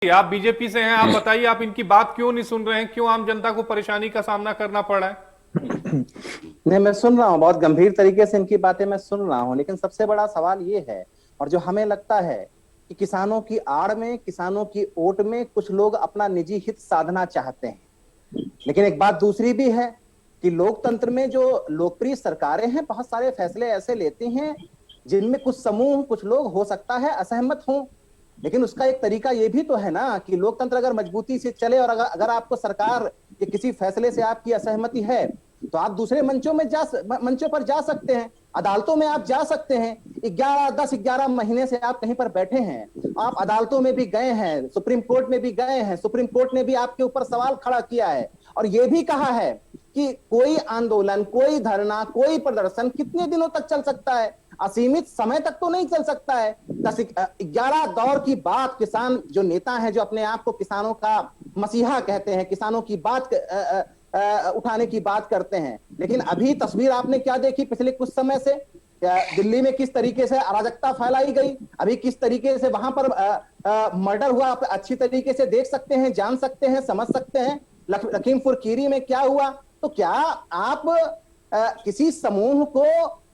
आप बीजेपी से हैं, आप बताइए, आप इनकी बात क्यों नहीं सुन रहे हैं? क्यों आम जनता को परेशानी का सामना करना पड़ रहा है? नहीं, मैं सुन रहा हूँ, बहुत गंभीर तरीके से इनकी बातें मैं सुन रहा हूँ, लेकिन सबसे बड़ा सवाल ये है, और जो हमें लगता है कि किसानों की आड़ में, किसानों की ओट में कुछ लोग अपना निजी हित साधना चाहते हैं। लेकिन एक बात दूसरी भी है कि लोकतंत्र में जो लोकप्रिय सरकारें हैं, बहुत सारे फैसले ऐसे लेती हैं जिनमें कुछ समूह, कुछ लोग हो सकता है असहमत हों। लेकिन उसका एक तरीका ये भी तो है ना कि लोकतंत्र अगर मजबूती से चले और अगर आपको सरकार के किसी फैसले से आपकी असहमति है, तो आप दूसरे मंचों पर जा सकते हैं, अदालतों में आप जा सकते हैं। 11 10 11 महीने से आप कहीं पर बैठे हैं, आप अदालतों में भी गए हैं, सुप्रीम कोर्ट में भी गए हैं, सुप्रीम कोर्ट ने भी आपके ऊपर सवाल खड़ा किया है और यह भी कहा है कि कोई आंदोलन, कोई धरना, कोई प्रदर्शन कितने दिनों तक चल सकता है, असीमित समय तक तो नहीं चल सकता है। 10 11 दौर की बात, किसान जो नेता हैं, जो अपने आप को किसानों का मसीहा कहते हैं, किसानों की बात उठाने की बात करते हैं, लेकिन अभी तस्वीर आपने क्या देखी पिछले कुछ समय से? दिल्ली में किस तरीके से अराजकता फैलाई गई, अभी किस तरीके से वहां पर मर्डर हुआ, आप अच्छी तरीके से देख सकते हैं, जान सकते हैं, समझ सकते हैं। लखीमपुर खीरी में क्या हुआ? तो क्या आप किसी समूह को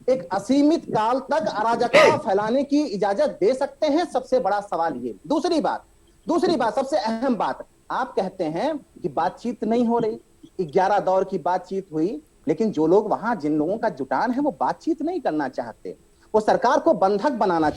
एक असीमित काल तक अराजकता फैलाने की इजाजत दे सकते हैं? सबसे बड़ा सवाल ये। दूसरी बात, सबसे अहम बात, आप कहते हैं कि बातचीत नहीं हो रही। 11 दौर की बातचीत हुई, लेकिन जो लोग वहां, जिन लोगों का जुटान है, वो बातचीत नहीं करना चाहते, वो सरकार को बंधक बनाना